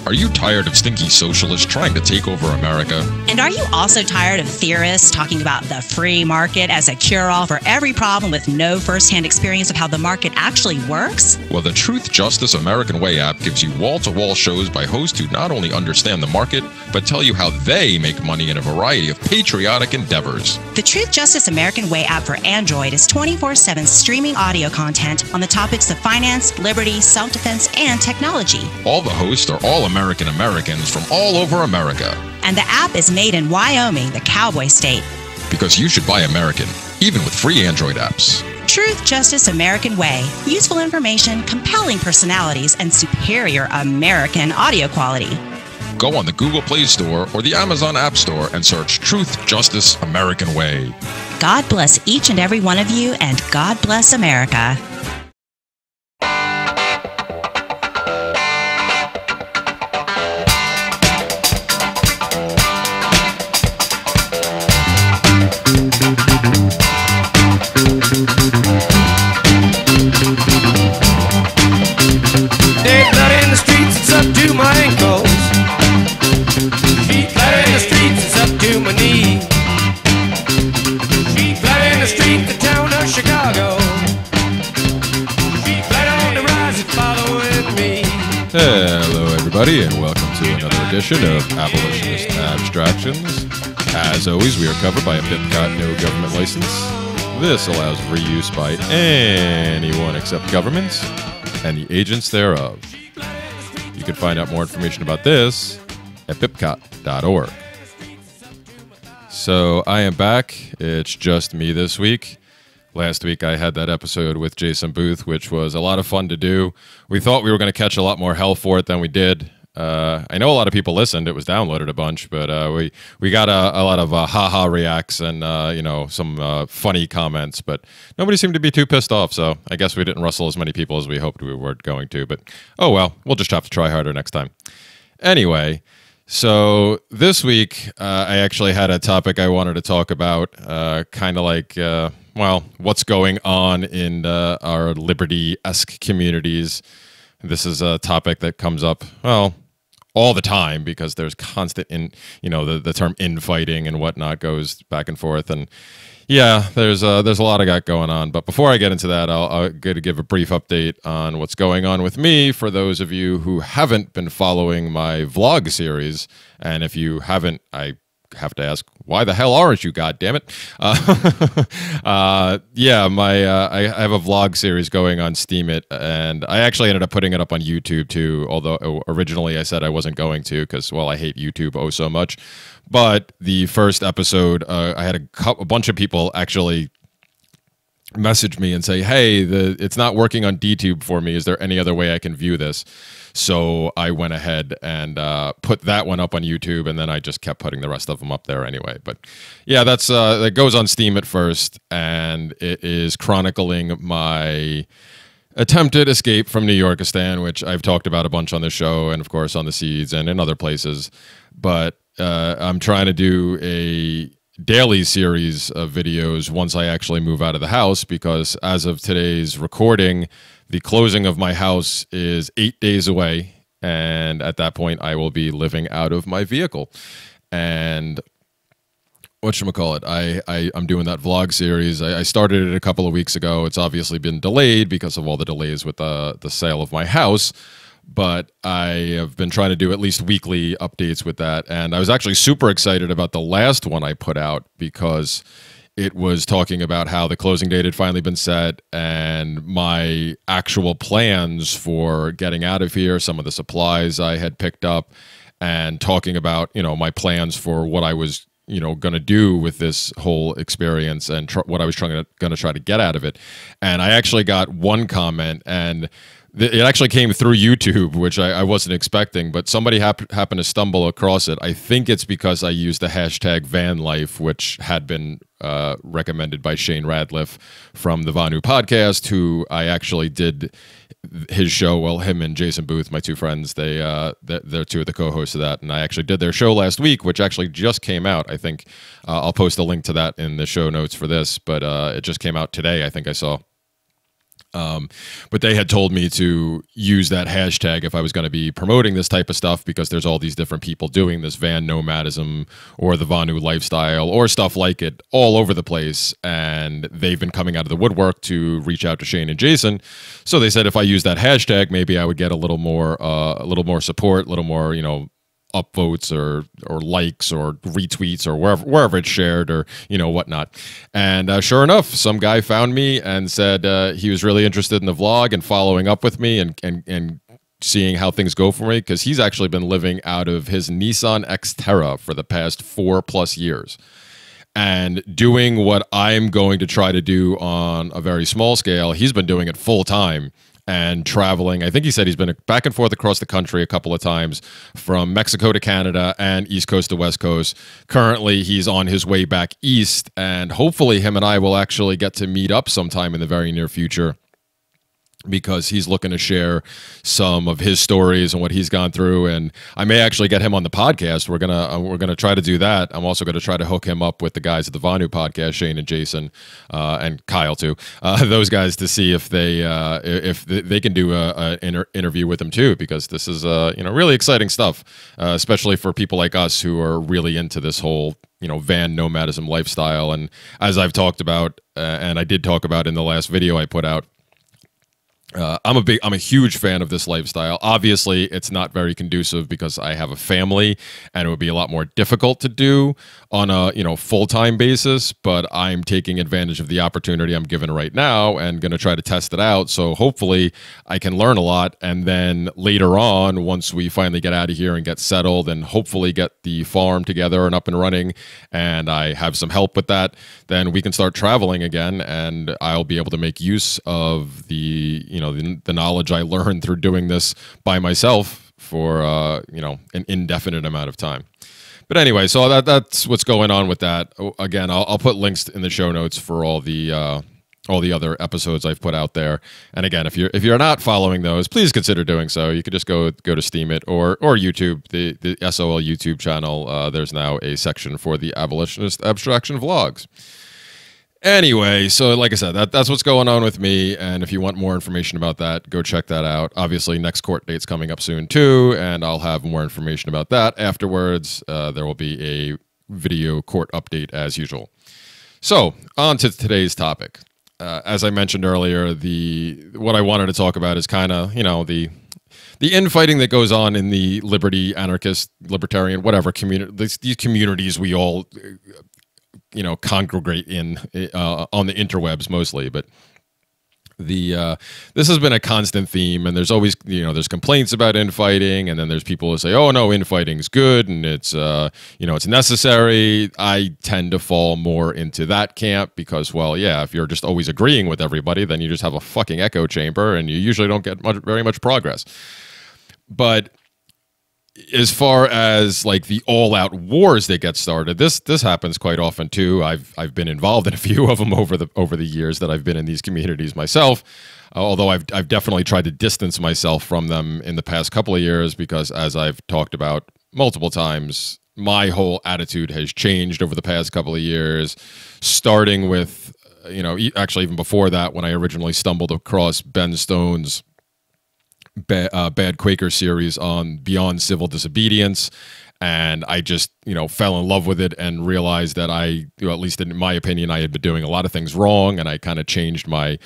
Are you tired of stinky socialists trying to take over America? And are you also tired of theorists talking about the free market as a cure-all for every problem with no first-hand experience of how the market actually works? Well, the Truth, Justice, American Way app gives you wall-to-wall shows by hosts who not only understand the market, but tell you how they make money in a variety of patriotic endeavors. The Truth, Justice, American Way app for Android is 24/7 streaming audio content on the topics of finance, liberty, self-defense, and technology. All the hosts are all American Americans from all over America. And the app is made in Wyoming, the cowboy state. Because you should buy American, even with free Android apps. Truth, Justice, American Way. Useful information, compelling personalities, and superior American audio quality. Go on the Google Play Store or the Amazon App Store and search Truth, Justice, American Way. God bless each and every one of you, and God bless America. Dead blood in the streets, it's up to my ankles. Feet flat in the streets, it's up to my knee. Feet flat in the street, the town of Chicago. Feet flat on the rise, it's following me. Hello, everybody, and welcome to another edition of Abolitionist Abstractions. As always, we are covered by a BitCot no government license. This allows reuse by anyone except governments and the agents thereof. You can find out more information about this at bipcot.org. So I am back. It's just me this week. Last week I had that episode with Jason Booth, which was a lot of fun to do. We thought we were going to catch a lot more hell for it than we did. I know a lot of people listened. It was downloaded a bunch, but we got a lot of ha-ha reacts and some funny comments, but nobody seemed to be too pissed off, so I guess we didn't rustle as many people as we hoped we were going to, but oh well, we'll just have to try harder next time. Anyway, so this week I actually had a topic I wanted to talk about, kind of like, what's going on in our liberty-esque communities. This is a topic that comes up, all the time, because there's constant the term infighting and whatnot goes back and forth, and yeah, there's a lot of that going on. But before I get into that, I'll give a brief update on what's going on with me for those of you who haven't been following my vlog series, and if you haven't, I have to ask, why the hell aren't you, goddammit? I have a vlog series going on Steemit, and I actually ended up putting it up on YouTube too, although originally I said I wasn't going to because, well, I hate YouTube oh so much. But the first episode, I had a bunch of people actually message me and say, hey, it's not working on DTube for me. Is there any other way I can view this? So I went ahead and put that one up on YouTube, and then I just kept putting the rest of them up there anyway. But yeah, that goes on Steam at first, and it is chronicling my attempted escape from New Yorkistan, which I've talked about a bunch on the show, and of course on the Seeds and in other places. But I'm trying to do a daily series of videos once I actually move out of the house, because as of today's recording, the closing of my house is 8 days away, and at that point I will be living out of my vehicle. And whatchamacallit, I'm doing that vlog series. I started it a couple of weeks ago. It's obviously been delayed because of all the delays with the sale of my house, but I have been trying to do at least weekly updates with that. And I was actually super excited about the last one I put out, because it was talking about how the closing date had finally been set and my actual plans for getting out of here, some of the supplies I had picked up, and talking about, my plans for what I was, going to do with this whole experience and what I was going to try to get out of it. And I actually got one comment, and it actually came through YouTube, which I wasn't expecting, but somebody happened to stumble across it. I think it's because I used the hashtag vanlife, which had been recommended by Shane Radliff from the Vanu podcast, who I actually did his show. Well, him and Jason Booth, my two friends, they're two of the co-hosts of that, and I actually did their show last week, which actually just came out. I think I'll post a link to that in the show notes for this, but it just came out today, I think I saw. But they had told me to use that hashtag if I was going to be promoting this type of stuff, because there's all these different people doing this van nomadism or the Vanu lifestyle or stuff like it all over the place. And they've been coming out of the woodwork to reach out to Shane and Jason. So they said if I use that hashtag, maybe I would get a little more support, a little more, upvotes or likes or retweets or wherever it's shared or whatnot. And sure enough, some guy found me and said he was really interested in the vlog and following up with me and seeing how things go for me, because he's actually been living out of his Nissan Xterra for the past 4+ years and doing what I'm going to try to do on a very small scale. He's been doing it full time and traveling. I think he said he's been back and forth across the country a couple of times, from Mexico to Canada and East Coast to West Coast. Currently, he's on his way back east, and hopefully him and I will actually get to meet up sometime in the very near future, because he's looking to share some of his stories and what he's gone through, and I may actually get him on the podcast. We're gonna try to do that. I'm also gonna try to hook him up with the guys at the Vanu podcast, Shane and Jason, and Kyle too. Those guys, to see if they can do an interview with him too, because this is really exciting stuff, especially for people like us who are really into this whole van nomadism lifestyle. And as I've talked about, and I did talk about in the last video I put out, I'm a huge fan of this lifestyle. Obviously, it's not very conducive because I have a family, and it would be a lot more difficult to do on a full-time basis. But I'm taking advantage of the opportunity I'm given right now and going to try to test it out. So hopefully, I can learn a lot, and then later on, once we finally get out of here and get settled, and hopefully get the farm together and up and running, and I have some help with that, then we can start traveling again, and I'll be able to make use of the the knowledge I learned through doing this by myself for an indefinite amount of time. But anyway, so that's what's going on with that. Again, I'll put links in the show notes for all the other episodes I've put out there. And again, if you're not following those, please consider doing so. You could just go to Steemit or YouTube, the SOL YouTube channel. There's now a section for the Abolitionist Abstraction vlogs. Anyway, so like I said, that's what's going on with me, and if you want more information about that, go check that out. Obviously, next court date's coming up soon too, and I'll have more information about that afterwards. There will be a video court update as usual. So, on to today's topic. As I mentioned earlier, what I wanted to talk about is kind of, the infighting that goes on in the liberty, anarchist, libertarian, whatever these communities we all congregate in on the interwebs mostly. But this has been a constant theme, and there's always there's complaints about infighting, and then there's people who say, oh no, infighting's good and it's it's necessary. I tend to fall more into that camp because, well, yeah, if you're just always agreeing with everybody, then you just have a fucking echo chamber and you usually don't get very much progress. But as far as like the all-out wars that get started, this happens quite often too. I've been involved in a few of them over the years that I've been in these communities myself. Although I've definitely tried to distance myself from them in the past couple of years, because as I've talked about multiple times, my whole attitude has changed over the past couple of years, starting with actually even before that, when I originally stumbled across Ben Stone's Bad Quaker series on Beyond Civil Disobedience, and I just fell in love with it and realized that at least in my opinion, I had been doing a lot of things wrong, and I kind of changed my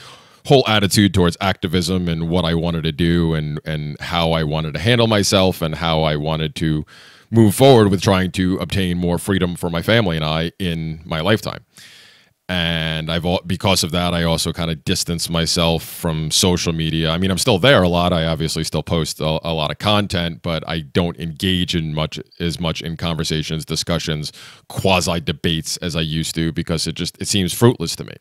whole attitude towards activism and what I wanted to do and how I wanted to handle myself and how I wanted to move forward with trying to obtain more freedom for my family and I in my lifetime. And because of that, I also kind of distanced myself from social media. I mean, I'm still there a lot. I obviously still post a lot of content, but I don't engage in as much in conversations, discussions, quasi debates as I used to, because it seems fruitless to me.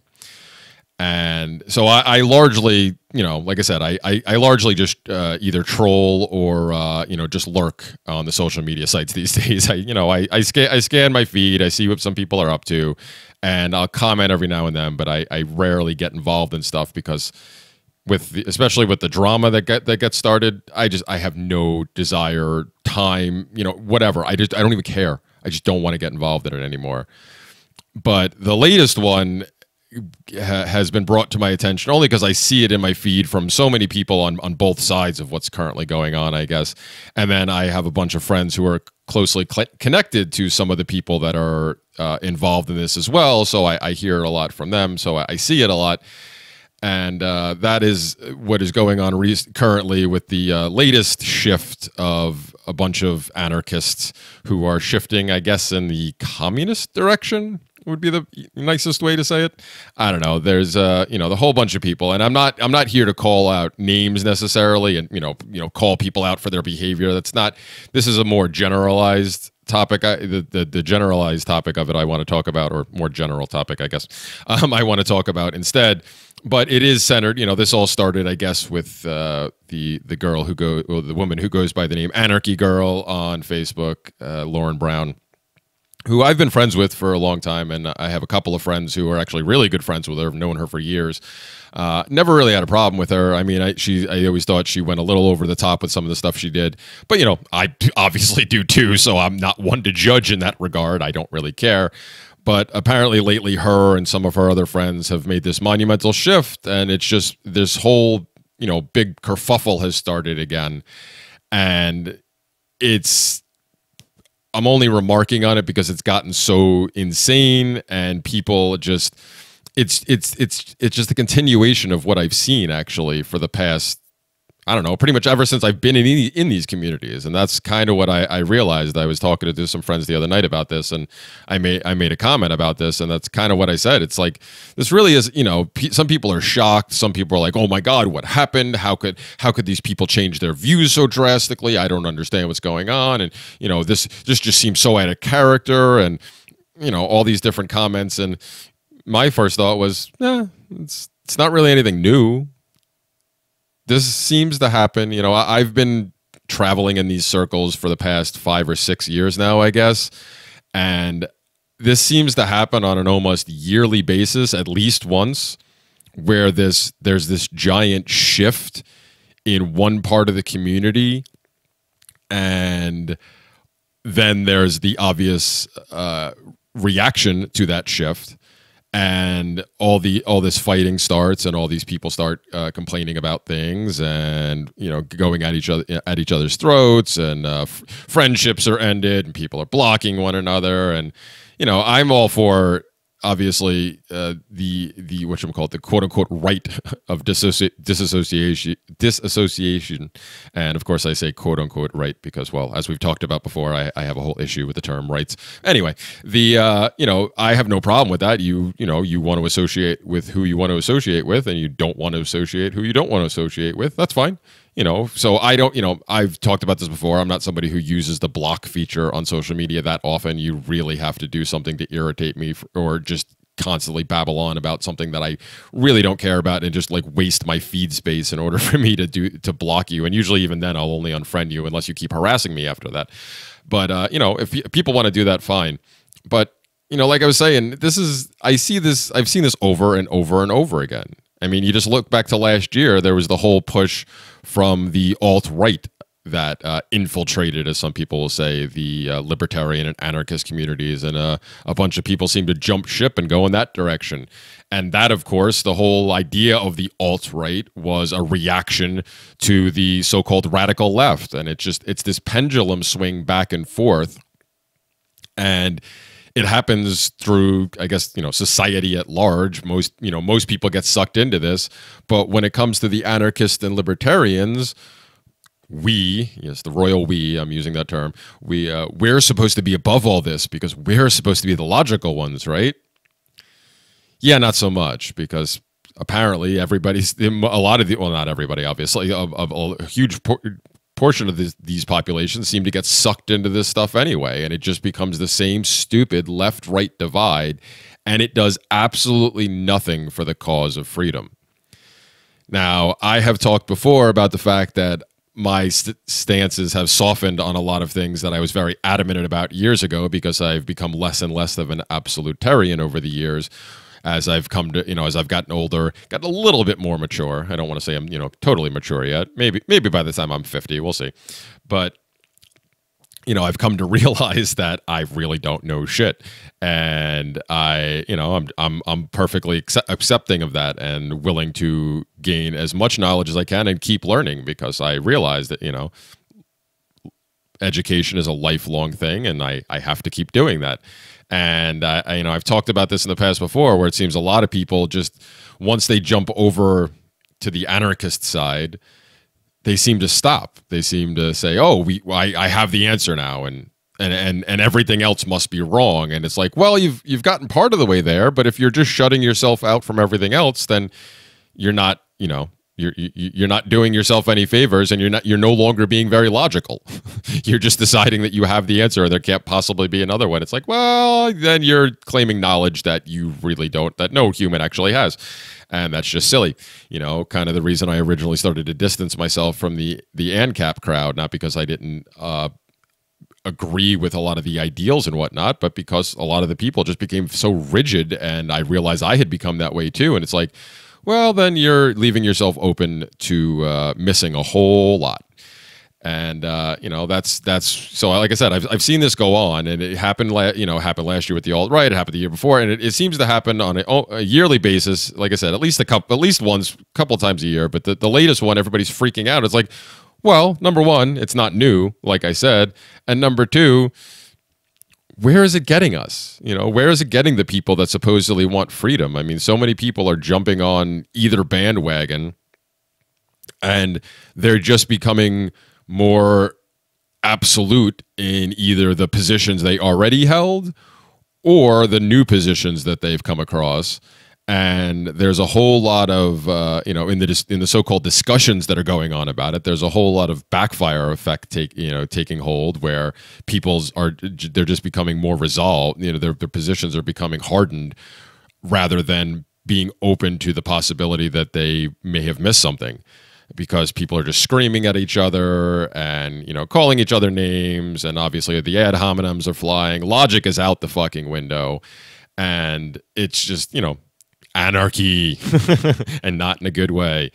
And so I largely, like I said, I largely just either troll or just lurk on the social media sites these days. I scan my feed, I see what some people are up to, and I'll comment every now and then. But I rarely get involved in stuff because, especially with the drama that gets started, I have no desire, time, whatever. I don't even care. I just don't want to get involved in it anymore. But the latest one has been brought to my attention only because I see it in my feed from so many people on both sides of what's currently going on, I guess. And then I have a bunch of friends who are closely connected to some of the people that are involved in this as well. So I hear a lot from them. So I see it a lot. And that is what is going on currently with the latest shift of a bunch of anarchists who are shifting, I guess, in the communist direction would be the nicest way to say it. I don't know. There's the whole bunch of people, and I'm not here to call out names necessarily, and call people out for their behavior. That's not. This is a more generalized topic. The generalized topic of it I want to talk about, or more general topic, I guess. I want to talk about instead. But it is centered. This all started, I guess, with the girl the woman who goes by the name Anarchy Girl on Facebook, Lauren Brown, who I've been friends with for a long time, and I have a couple of friends who are actually really good friends with her. I've known her for years. Never really had a problem with her. I mean, I always thought she went a little over the top with some of the stuff she did. But, I obviously do too, so I'm not one to judge in that regard. I don't really care. But apparently lately her and some of her other friends have made this monumental shift, and it's just this whole, big kerfuffle has started again. And I'm only remarking on it because it's gotten so insane, and people just it's just a continuation of what I've seen actually for the past, I don't know, pretty much ever since I've been in these communities. And that's kind of what I realized. I was talking to some friends the other night about this, and I made a comment about this, and that's kind of what I said. It's like, this really is, some people are shocked. Some people are like, oh my God, what happened? How could these people change their views so drastically? I don't understand what's going on. And, this just seems so out of character, and, all these different comments. And my first thought was, it's not really anything new. This seems to happen. I've been traveling in these circles for the past 5 or 6 years now, I guess. And this seems to happen on an almost yearly basis, at least once, where there's this giant shift in one part of the community. And then there's the obvious reaction to that shift. And all this fighting starts, and all these people start complaining about things, and going at each other's throats, and friendships are ended, and people are blocking one another. And I'm all for, obviously, the whatchamacallit, the quote unquote right of disassociation, and of course I say quote unquote right because, well, as we've talked about before, I have a whole issue with the term rights. Anyway, I have no problem with that. You want to associate with who you want to associate with, and you don't want to associate who you don't want to associate with. That's fine. So I don't, I've talked about this before. I'm not somebody who uses the block feature on social media that often. You really have to do something to irritate me, or just constantly babble on about something that I really don't care about, and just like waste my feed space in order for me to block you. And usually even then I'll only unfriend you unless you keep harassing me after that. But, if people want to do that, fine. But, like I was saying, I've seen this over and over and over again. I mean, you just look back to last year, there was the whole push from the alt-right that infiltrated, as some people will say, the libertarian and anarchist communities, and a bunch of people seemed to jump ship and go in that direction. And that, of course, the whole idea of the alt-right was a reaction to the so-called radical left. And it's this pendulum swing back and forth. And it happens through, I guess, society at large. Most people get sucked into this. But when it comes to the anarchists and libertarians, the royal we, I'm using that term, we're supposed to be above all this because we're supposed to be the logical ones, right? Yeah, not so much, because apparently not everybody, obviously, a huge portion of these populations seem to get sucked into this stuff anyway, and it just becomes the same stupid left-right divide, and it does absolutely nothing for the cause of freedom. Now, I have talked before about the fact that my stances have softened on a lot of things that I was very adamant about years ago, because I've become less and less of an absolutarian over the years. As I've come to, as I've gotten older, gotten a little bit more mature. I don't want to say I'm, totally mature yet. Maybe by the time I'm 50, we'll see. But I've come to realize that I really don't know shit, and I'm perfectly accepting of that and willing to gain as much knowledge as I can and keep learning, because I realize that, education is a lifelong thing, and I have to keep doing that. And I've talked about this in the past before, where it seems a lot of people just, once they jump over to the anarchist side, they seem to stop. They seem to say, "Oh, I have the answer now," and everything else must be wrong. And it's like, well, you've gotten part of the way there, but if you're just shutting yourself out from everything else, then you're not, you're not doing yourself any favors, and you're no longer being very logical. You're just deciding that you have the answer and there can't possibly be another one. It's like, well, then you're claiming knowledge that you really don't, that no human actually has. And that's just silly. Kind of the reason I originally started to distance myself from the ANCAP crowd, not because I didn't agree with a lot of the ideals and whatnot, but because a lot of the people just became so rigid, and I realized I had become that way too. And it's like, well, then you're leaving yourself open to missing a whole lot. And that's so. Like I said, I've seen this go on, and it happened. Happened last year with the alt-right. It happened the year before, and it seems to happen on a yearly basis. Like I said, at least once, a couple times a year. But the latest one, everybody's freaking out. It's like, well, number one, it's not new, like I said, and number two, where is it getting us? Where is it getting the people that supposedly want freedom? I mean, so many people are jumping on either bandwagon, and they're just becoming more absolute in either the positions they already held or the new positions that they've come across. And there's a whole lot of, in the so-called discussions that are going on about it, there's a whole lot of backfire effect taking hold, where they're just becoming more resolved. Their positions are becoming hardened rather than being open to the possibility that they may have missed something, because people are just screaming at each other and, calling each other names. And obviously the ad hominems are flying. Logic is out the fucking window. And it's just, anarchy and not in a good way.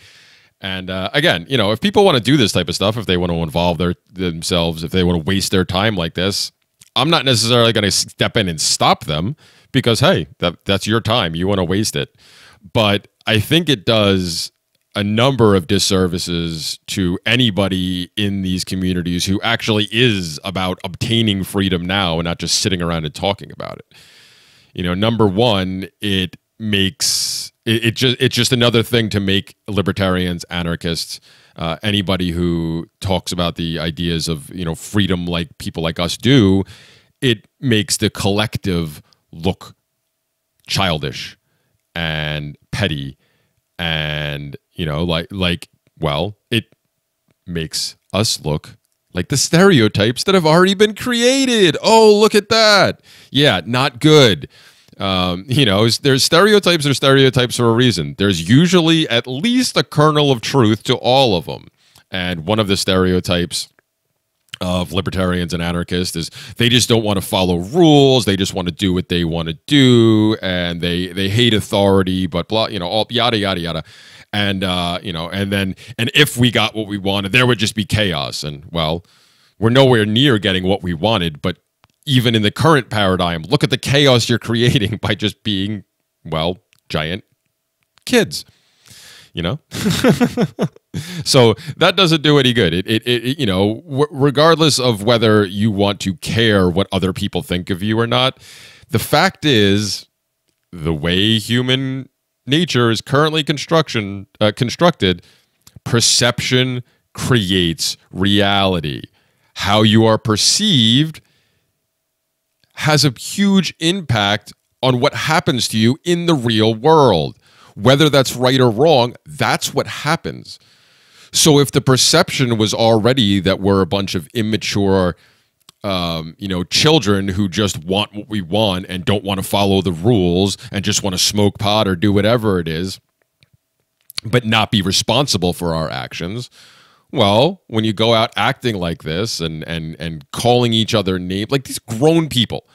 And again, if people want to do this type of stuff, if they want to involve themselves, if they want to waste their time like this, I'm not necessarily going to step in and stop them, because, hey, that's your time. You want to waste it. But I think it does a number of disservices to anybody in these communities who actually is about obtaining freedom now and not just sitting around and talking about it. Number one, it's just another thing to make libertarians anarchists. Anybody who talks about the ideas of freedom like people like us do, it makes the collective look childish and petty, and it makes us look like the stereotypes that have already been created. Oh, look at that. Yeah, not good. There's stereotypes or stereotypes for a reason. There's usually at least a kernel of truth to all of them. And one of the stereotypes of libertarians and anarchists is they just don't want to follow rules. They just want to do what they want to do, and they hate authority, but blah, all yada yada yada. And and if we got what we wanted, there would just be chaos. And well, we're nowhere near getting what we wanted, but even in the current paradigm, look at the chaos you're creating by just being, well, giant kids. So that doesn't do any good. Regardless of whether you want to care what other people think of you or not, the fact is, the way human nature is currently constructed, perception creates reality. How you are perceived has a huge impact on what happens to you in the real world. Whether that's right or wrong, that's what happens. So if the perception was already that we're a bunch of immature, children who just want what we want and don't want to follow the rules and just want to smoke pot or do whatever it is, but not be responsible for our actions, well, when you go out acting like this and calling each other names, like these grown people,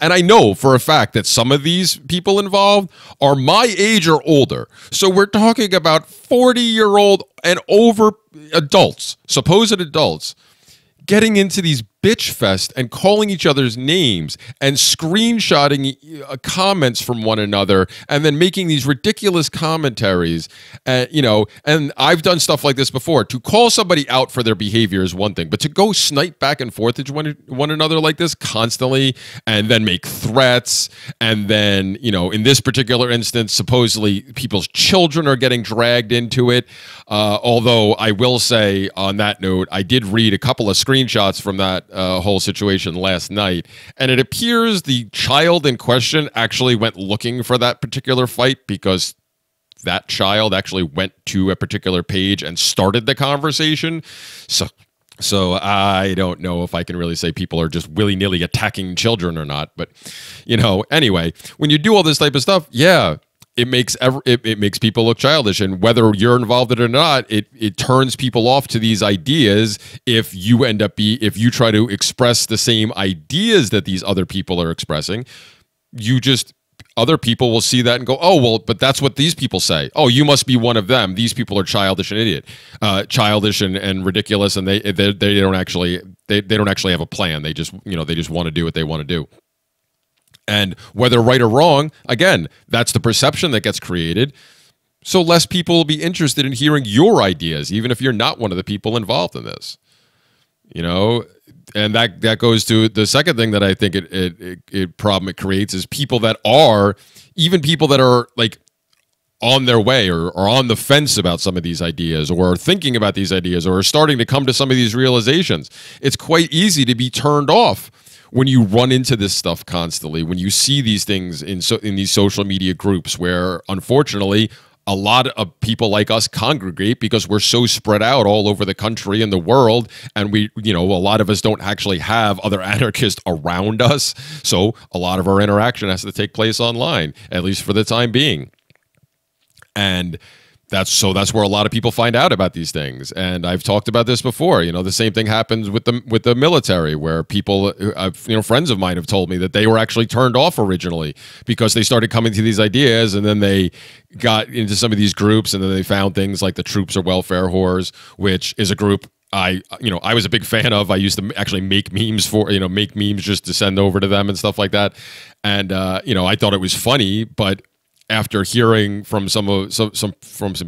and I know for a fact that some of these people involved are my age or older. So we're talking about 40-year-old and over adults, supposed adults, getting into these bitch fest and calling each other's names and screenshotting comments from one another and then making these ridiculous commentaries. And I've done stuff like this before. To call somebody out for their behavior is one thing, but to go snipe back and forth to one another like this constantly and then make threats, and then, in this particular instance, supposedly people's children are getting dragged into it. Although I will say on that note, I did read a couple of screenshots from that whole situation last night, and it appears the child in question actually went looking for that particular fight because that child actually went to a particular page and started the conversation. So I don't know if I can really say people are just willy-nilly attacking children or not. But, anyway, when you do all this type of stuff, yeah, it makes people look childish. And whether you're involved in it or not, it turns people off to these ideas if you try to express the same ideas that these other people are expressing. Other people will see that and go, oh, well, but that's what these people say. Oh, you must be one of them. These people are childish and ridiculous, and they don't actually have a plan. They just want to do what they want to do. And whether right or wrong, again, that's the perception that gets created. So less people will be interested in hearing your ideas, even if you're not one of the people involved in this. And that goes to the second thing that I think problem it creates is people that are like on their way or on the fence about some of these ideas, or are thinking about these ideas, or are starting to come to some of these realizations. It's quite easy to be turned off when you run into this stuff constantly, when you see these things in these social media groups where, unfortunately, a lot of people like us congregate because we're so spread out all over the country and the world, and a lot of us don't actually have other anarchists around us, so a lot of our interaction has to take place online, at least for the time being. And that's where a lot of people find out about these things. And I've talked about this before. The same thing happens with the military, where people, friends of mine have told me that they were actually turned off originally because they started coming to these ideas, and then they got into some of these groups, and then they found things like the Troops Are Welfare Whores, which is a group I was a big fan of. I used to actually make memes just to send over to them and stuff like that. And I thought it was funny, but after hearing from some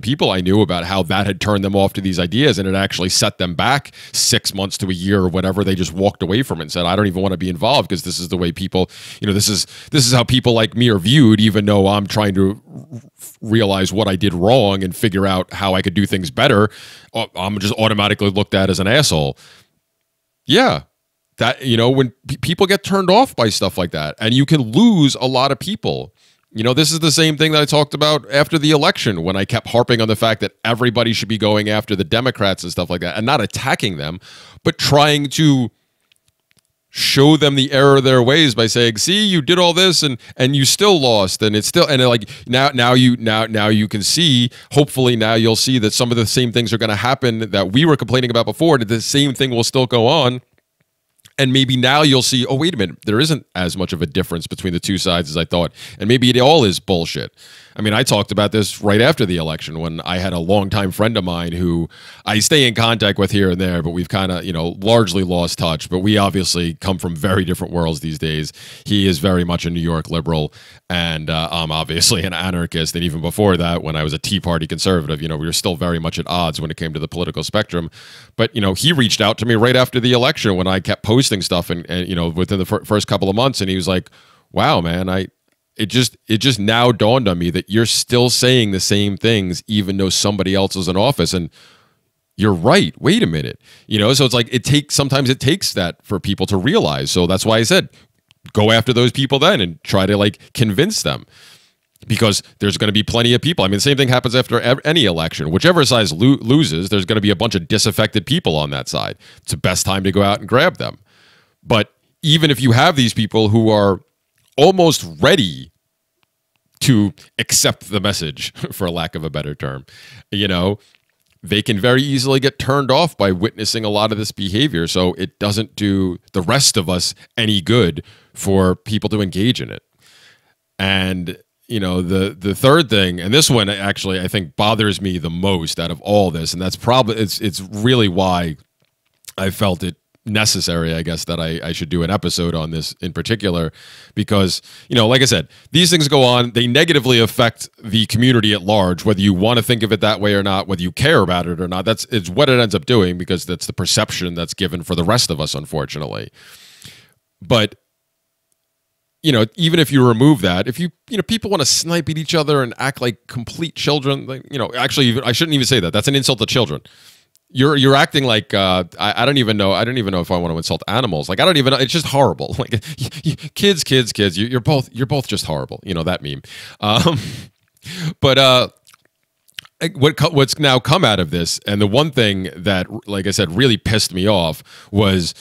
people I knew about how that had turned them off to these ideas, and it actually set them back 6 months to a year or whatever, they just walked away from it and said, I don't even want to be involved because this is the way people, this is how people like me are viewed, even though I'm trying to realize what I did wrong and figure out how I could do things better. I'm just automatically looked at as an asshole. Yeah. That, when people get turned off by stuff like that, and you can lose a lot of people. This is the same thing that I talked about after the election, when I kept harping on the fact that everybody should be going after the Democrats and stuff like that, and not attacking them, but trying to show them the error of their ways by saying, see, you did all this and you still lost, and it's still, and like now you can see, hopefully now you'll see that some of the same things are going to happen that we were complaining about before, that the same thing will still go on. And maybe now you'll see, oh, wait a minute, there isn't as much of a difference between the two sides as I thought. And maybe it all is bullshit. I mean, I talked about this right after the election when I had a longtime friend of mine who I stay in contact with here and there, but we've kind of, largely lost touch. But we obviously come from very different worlds these days. He is very much a New York liberal, and I'm obviously an anarchist. And even before that, when I was a Tea Party conservative, we were still very much at odds when it came to the political spectrum. But, he reached out to me right after the election when I kept posting stuff and within the first couple of months, and he was like, wow, man, it just now dawned on me that you're still saying the same things even though somebody else is in office, and you're right. Wait a minute. So it's like sometimes it takes that for people to realize. So that's why I said go after those people then and try to convince them, because there's going to be plenty of people. I mean, the same thing happens after any election. Whichever side loses, there's going to be a bunch of disaffected people on that side. It's the best time to go out and grab them. But even if you have these people who are almost ready to accept the message, for lack of a better term, they can very easily get turned off by witnessing a lot of this behavior. So it doesn't do the rest of us any good for people to engage in it. And the third thing, and this one actually I think bothers me the most out of all this, and that's probably it's really why I felt it necessary, I guess, that I should do an episode on this in particular, because, like I said, these things go on. They negatively affect the community at large, whether you want to think of it that way or not, whether you care about it or not. It's what it ends up doing, because that's the perception that's given for the rest of us, unfortunately. But even if you remove that, if people want to snipe at each other and act like complete children, like, actually, I shouldn't even say that. That's an insult to children. You're acting like I don't even know if I want to insult animals. Like, I don't even know. It's just horrible. Like, kids. You're both just horrible. That meme. But what's now come out of this, and the one thing that, like I said, really pissed me off was,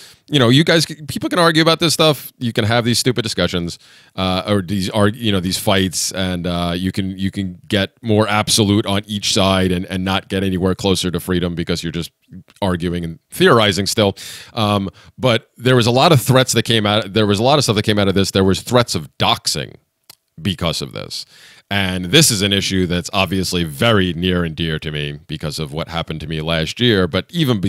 people can argue about this stuff. You can have these stupid discussions, or these fights, and you can get more absolute on each side and not get anywhere closer to freedom, because you're just arguing and theorizing still. But there was a lot of threats that came out. There was a lot of stuff that came out of this. There was threats of doxing because of this. And this is an issue that's obviously very near and dear to me because of what happened to me last year. But even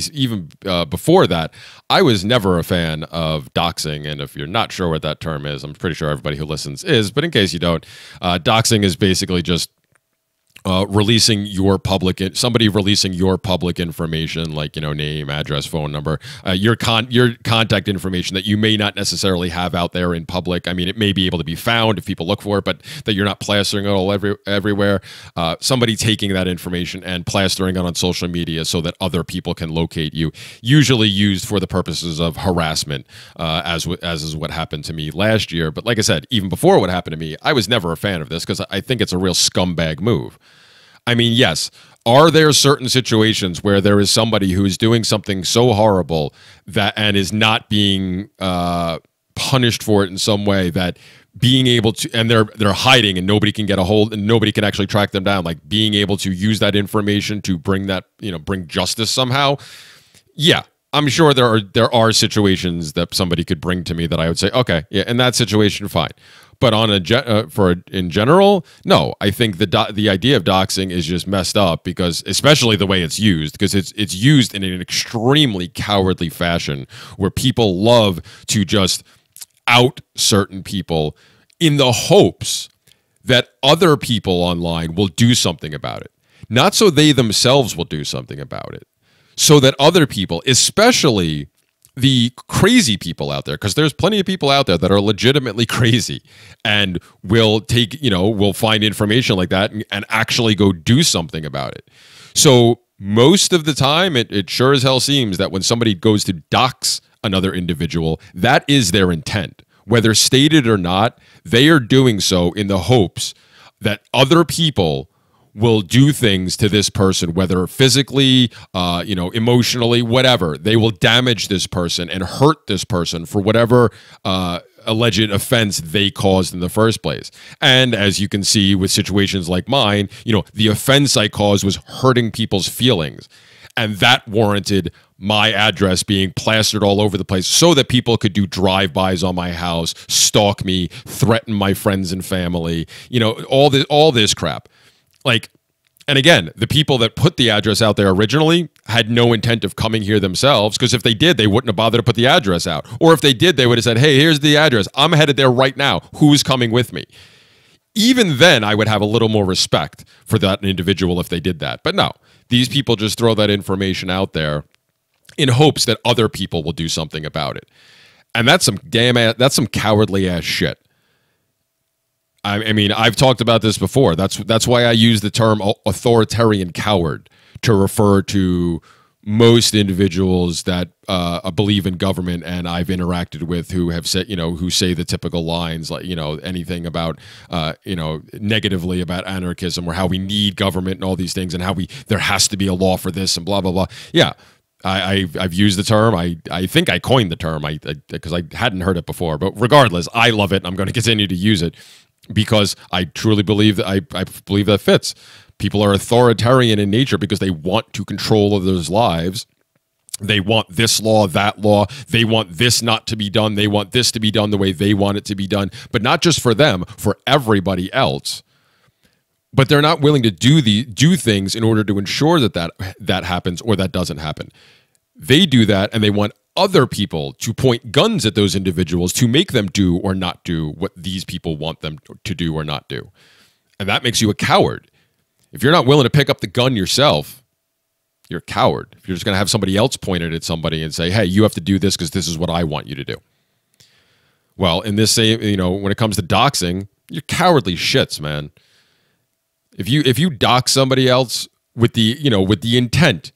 before that, I was never a fan of doxing. And if you're not sure what that term is, I'm pretty sure everybody who listens is. But in case you don't, doxing is basically just releasing somebody releasing your public information, like, name, address, phone number, your contact information that you may not necessarily have out there in public. I mean, it may be able to be found if people look for it, but that you're not plastering it all everywhere. Somebody taking that information and plastering it on social media so that other people can locate you, usually used for the purposes of harassment, as is what happened to me last year. But like I said, even before what happened to me, I was never a fan of this, because I think it's a real scumbag move. I mean, yes, are there certain situations where there is somebody who is doing something so horrible and is not being punished for it in some way, that being able to, and they're hiding and nobody can get a hold and nobody can actually track them down, like being able to use that information to bring justice somehow? Yeah. I'm sure there are situations that somebody could bring to me that I would say, okay, yeah, in that situation, fine. But in general, no. I think the idea of doxing is just messed up, because, especially the way it's used, because it's used in an extremely cowardly fashion, where people love to just out certain people in the hopes that other people online will do something about it. Not so they themselves will do something about it, so that other people, especially the crazy people out there, because there's plenty of people out there that are legitimately crazy and will find information like that and actually go do something about it. So most of the time, it sure as hell seems that when somebody goes to dox another individual, that is their intent. Whether stated or not, they are doing so in the hopes that other people will do things to this person, whether physically, emotionally, whatever. They will damage this person and hurt this person for whatever alleged offense they caused in the first place. And as you can see with situations like mine, the offense I caused was hurting people's feelings. And that warranted my address being plastered all over the place so that people could do drive-bys on my house, stalk me, threaten my friends and family, all this crap. Like, and again, the people that put the address out there originally had no intent of coming here themselves, because if they did, they wouldn't have bothered to put the address out. Or if they did, they would have said, hey, here's the address. I'm headed there right now. Who's coming with me? Even then, I would have a little more respect for that individual if they did that. But no, these people just throw that information out there in hopes that other people will do something about it. And that's some cowardly ass shit. I mean, I've talked about this before. That's why I use the term authoritarian coward to refer to most individuals that believe in government and I've interacted with who have said, who say the typical lines like, anything about, negatively about anarchism or how we need government and all these things and how there has to be a law for this and blah, blah, blah. Yeah. I've used the term. I think I coined the term because I hadn't heard it before. But regardless, I love it. I'm going to continue to use it because I truly believe that I believe that fits. People are authoritarian in nature because they want to control others' lives. They want this law, that law. They want this not to be done. They want this to be done the way they want it to be done. But not just for them, for everybody else. But they're not willing to do things in order to ensure that happens or that doesn't happen. They do that and they want other people to point guns at those individuals to make them do or not do what these people want them to do or not do. And that makes you a coward. If you're not willing to pick up the gun yourself, you're a coward. If you're just going to have somebody else point it at somebody and say, hey, you have to do this because this is what I want you to do. Well, in this same, when it comes to doxing, you're cowardly shits, man. If you dox somebody else with the intent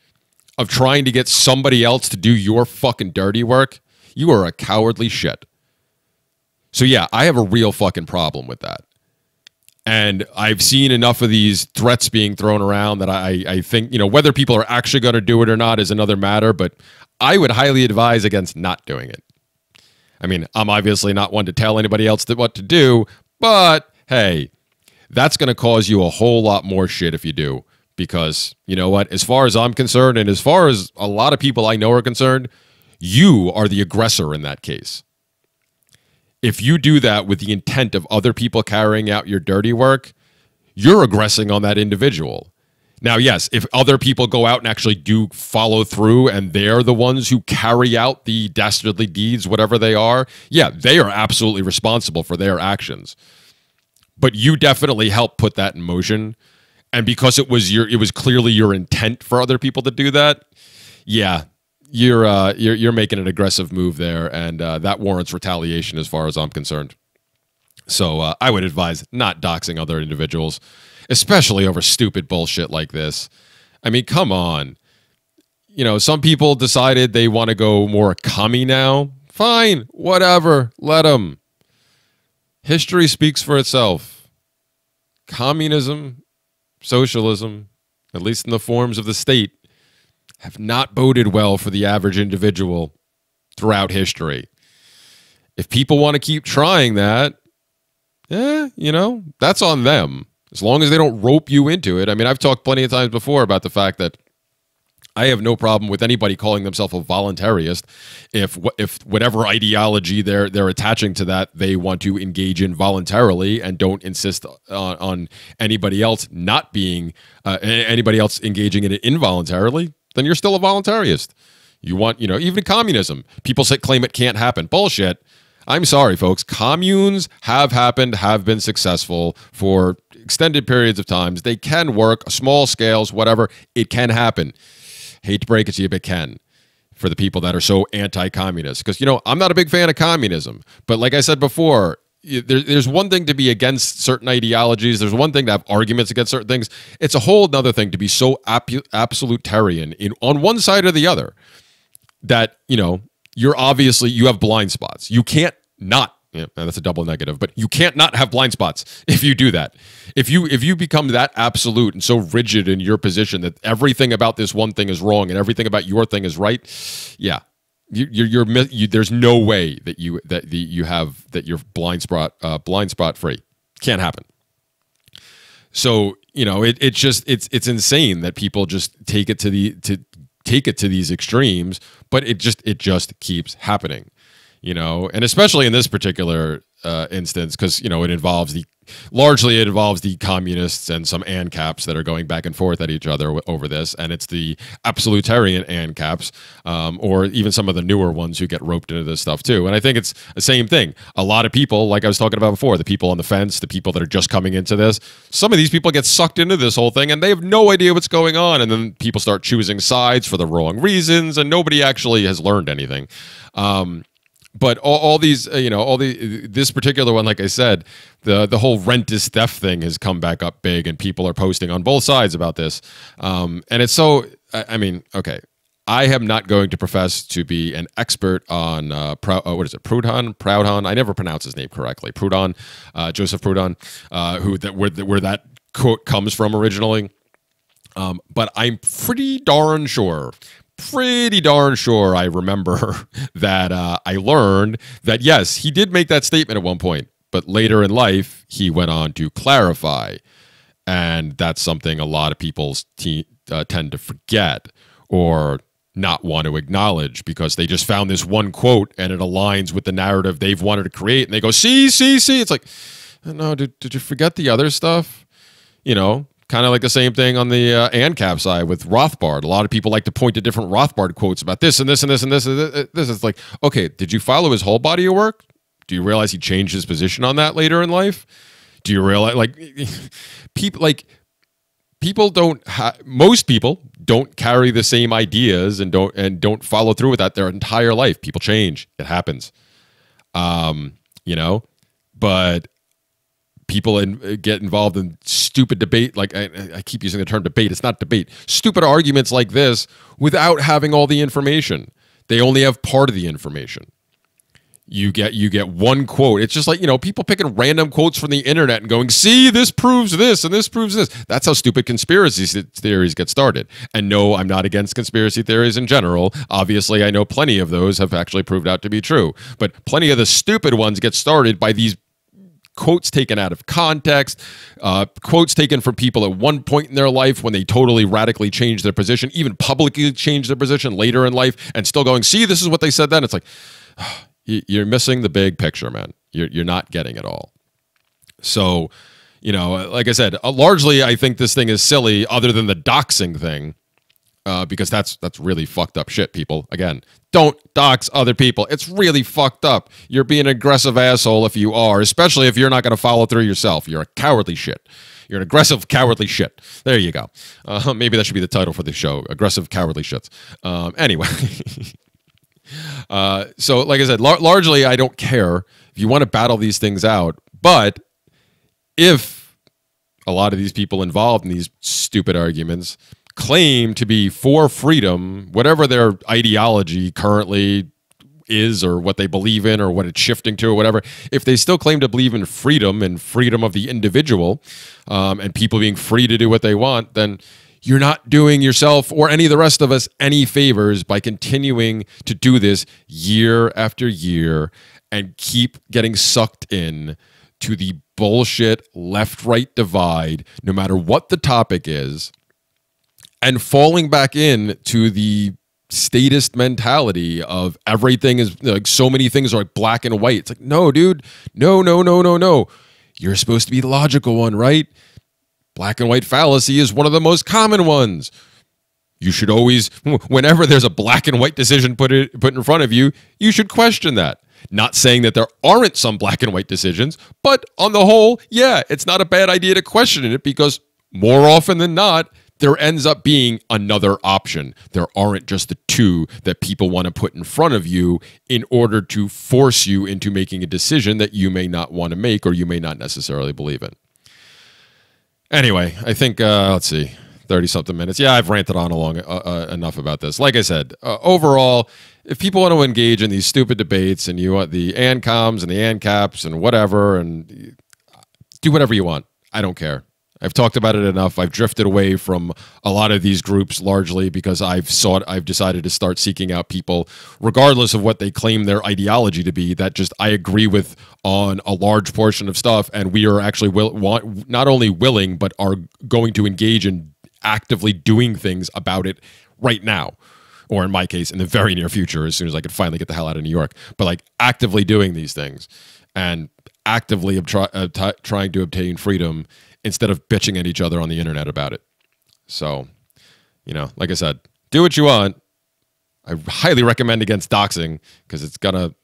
of trying to get somebody else to do your fucking dirty work, you are a cowardly shit. So yeah, I have a real fucking problem with that. And I've seen enough of these threats being thrown around that I think, whether people are actually going to do it or not is another matter, but I would highly advise against not doing it. I mean, I'm obviously not one to tell anybody else what to do, but hey, that's going to cause you a whole lot more shit if you do. Because, you know what, as far as I'm concerned, and as far as a lot of people I know are concerned, you are the aggressor in that case. If you do that with the intent of other people carrying out your dirty work, you're aggressing on that individual. Now, yes, if other people go out and actually do follow through and they're the ones who carry out the dastardly deeds, whatever they are, yeah, they are absolutely responsible for their actions. But you definitely helped put that in motion. And because it was clearly your intent for other people to do that, yeah, you're making an aggressive move there, and that warrants retaliation as far as I'm concerned. So I would advise not doxing other individuals, especially over stupid bullshit like this. I mean, come on. Some people decided they want to go more commie now. Fine, whatever, let them. History speaks for itself. Communism, socialism, at least in the forms of the state, have not boded well for the average individual throughout history. If people want to keep trying that, that's on them. As long as they don't rope you into it. I mean, I've talked plenty of times before about the fact that I have no problem with anybody calling themselves a voluntarist if whatever ideology they're attaching to that they want to engage in voluntarily and don't insist on anybody else not being anybody else engaging in it involuntarily, then you're still a voluntarist. You want, even communism. People claim it can't happen. Bullshit. I'm sorry, folks. Communes have happened, have been successful for extended periods of times. They can work, small scales, whatever. It can happen. Hate to break it to you, but it can. For the people that are so anti-communist. Because, I'm not a big fan of communism. But like I said before, there's one thing to be against certain ideologies. There's one thing to have arguments against certain things. It's a whole other thing to be so absolutarian on one side or the other that, you have blind spots. You can't not, that's a double negative, but you can't not have blind spots if you do that. If you become that absolute and so rigid in your position that everything about this one thing is wrong and everything about your thing is right, yeah, there's no way that you're blind spot free. Can't happen. So it's insane that people just take it to these extremes, but it just keeps happening, and especially in this particular instance, because it involves the communists and some ANCAPs that are going back and forth at each other over this, and it's the absolutarian ANCAPs, or even some of the newer ones who get roped into this stuff too. And I think it's the same thing. A lot of people, like I was talking about before, the people on the fence, the people that are just coming into this, some of these people get sucked into this whole thing and they have no idea what's going on, and then people start choosing sides for the wrong reasons, and nobody actually has learned anything. But all these, this particular one, like I said, the whole rent is theft thing has come back up big, and people are posting on both sides about this. And it's so, okay, I am not going to profess to be an expert on, Proudhon? I never pronounce his name correctly. Proudhon, Joseph Proudhon, where that quote comes from originally. But I'm pretty darn sure I remember that I learned that, yes, he did make that statement at one point, but later in life, he went on to clarify. And that's something a lot of people tend to forget or not want to acknowledge because they just found this one quote and it aligns with the narrative they've wanted to create. And they go, see. It's like, no, did you forget the other stuff? kind of like the same thing on the ANCAP side with Rothbard. A lot of people like to point to different Rothbard quotes about this and this and this and this. This is like, okay, did you follow his whole body of work? Do you realize he changed his position on that later in life? Do you realize, like, most people don't carry the same ideas and don't follow through with that their entire life. People change. It happens. You know, but people get involved in stupid debate. Like I keep using the term debate. It's not debate. Stupid arguments like this without having all the information. They only have part of the information. You get one quote. It's just like, you know, people picking random quotes from the internet and going, see, this proves this and this proves this. That's how stupid conspiracy theories get started. And no, I'm not against conspiracy theories in general. Obviously, I know plenty of those have actually proved out to be true. But plenty of the stupid ones get started by these quotes taken out of context, quotes taken from people at one point in their life when they totally radically changed their position, even publicly changed their position later in life, and still going, see, this is what they said then. It's like, you're missing the big picture, man. You're not getting it all. So, you know, like I said, largely I think this thing is silly other than the doxing thing, because that's really fucked up shit, people. Again, don't dox other people. It's really fucked up. You're being an aggressive asshole if you are, especially if you're not going to follow through yourself. You're a cowardly shit. You're an aggressive, cowardly shit. There you go. Maybe that should be the title for the show, Aggressive, Cowardly Shits. Anyway. So like I said, largely I don't care if you want to battle these things out, but if a lot of these people involved in these stupid arguments claim to be for freedom, whatever their ideology currently is or what they believe in or what it's shifting to or whatever, if they still claim to believe in freedom and freedom of the individual, and people being free to do what they want, then you're not doing yourself or any of the rest of us any favors by continuing to do this year after year and keep getting sucked in to the bullshit left-right divide, no matter what the topic is, and falling back in to the statist mentality of everything is like, so many things are like black and white. It's like, no, dude, no. You're supposed to be the logical one, right? Black and white fallacy is one of the most common ones. You should always, whenever there's a black and white decision put in front of you, you should question that. Not saying that there aren't some black and white decisions, but on the whole, yeah, it's not a bad idea to question it, because more often than not, there ends up being another option. There aren't just the two that people want to put in front of you in order to force you into making a decision that you may not want to make or you may not necessarily believe in. Anyway, I think, let's see, 30-something minutes. Yeah, I've ranted on enough about this. Like I said, overall, if people want to engage in these stupid debates and you want the ANCOMs and the ANCAPs and whatever, and do whatever you want. I don't care. I've talked about it enough. I've drifted away from a lot of these groups largely because I've decided to start seeking out people, regardless of what they claim their ideology to be, that just I agree with on a large portion of stuff, and we are actually not only willing, but are going to engage in actively doing things about it right now. Or in my case, in the very near future, as soon as I could finally get the hell out of New York. But like actively doing these things and actively trying to obtain freedom instead of bitching at each other on the internet about it. So, you know, like I said, do what you want. I highly recommend against doxing because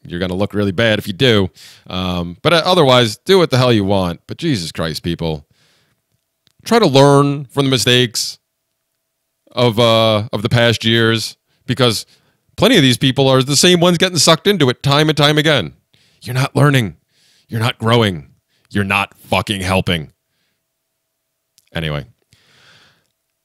you're gonna look really bad if you do. But otherwise, do what the hell you want. But Jesus Christ, people, try to learn from the mistakes of the past years, because plenty of these people are the same ones getting sucked into it time and time again. You're not learning. You're not growing. You're not fucking helping. Anyway,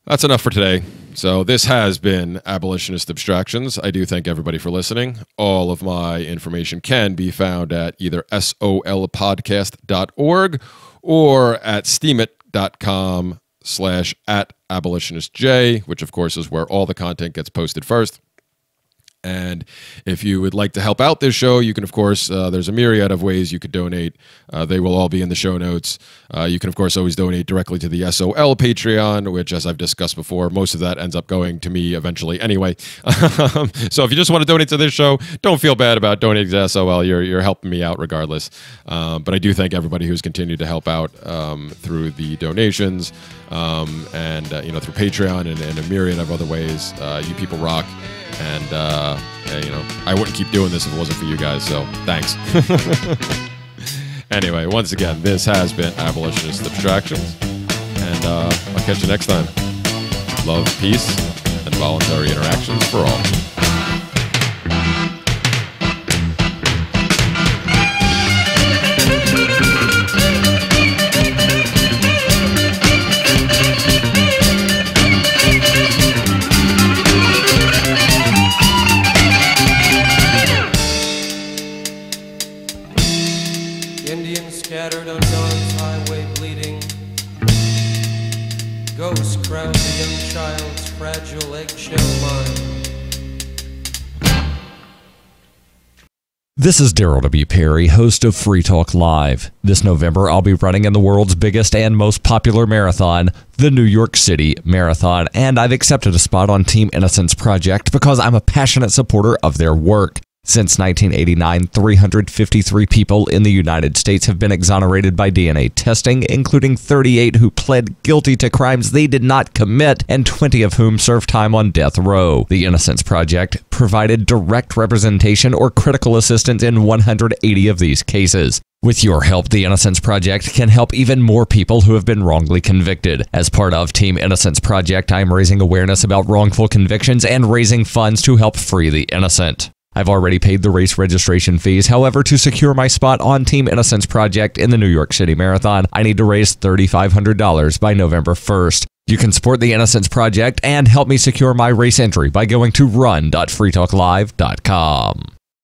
that's enough for today. So this has been Abolitionist Abstractions. I do thank everybody for listening. All of my information can be found at either solpodcast.org or at steemit.com/@abolitionistj, which of course is where all the content gets posted first. And if you would like to help out this show, you can, of course, there's a myriad of ways you could donate. They will all be in the show notes. You can, of course, always donate directly to the SOL Patreon, which, as I've discussed before, most of that ends up going to me eventually anyway. So if you just want to donate to this show, don't feel bad about donating to SOL. You're helping me out regardless. But I do thank everybody who's continued to help out through the donations and through Patreon and a myriad of other ways. You people rock. And, I wouldn't keep doing this if it wasn't for you guys, so thanks. Anyway, once again, this has been Abolitionist Abstractions, and I'll catch you next time. Love, peace, and voluntary interactions for all. Indians scattered on dawn's highway bleeding. Ghosts crowd the young child's fragile eggshell mind. This is Daryl W. Perry, host of Free Talk Live. This November, I'll be running in the world's biggest and most popular marathon, the New York City Marathon, and I've accepted a spot on Team Innocence Project because I'm a passionate supporter of their work. Since 1989, 353 people in the United States have been exonerated by DNA testing, including 38 who pled guilty to crimes they did not commit, and 20 of whom served time on death row. The Innocence Project provided direct representation or critical assistance in 180 of these cases. With your help, the Innocence Project can help even more people who have been wrongly convicted. As part of Team Innocence Project, I'm raising awareness about wrongful convictions and raising funds to help free the innocent. I've already paid the race registration fees. However, to secure my spot on Team Innocence Project in the New York City Marathon, I need to raise $3,500 by November 1st. You can support the Innocence Project and help me secure my race entry by going to run.freetalklive.com.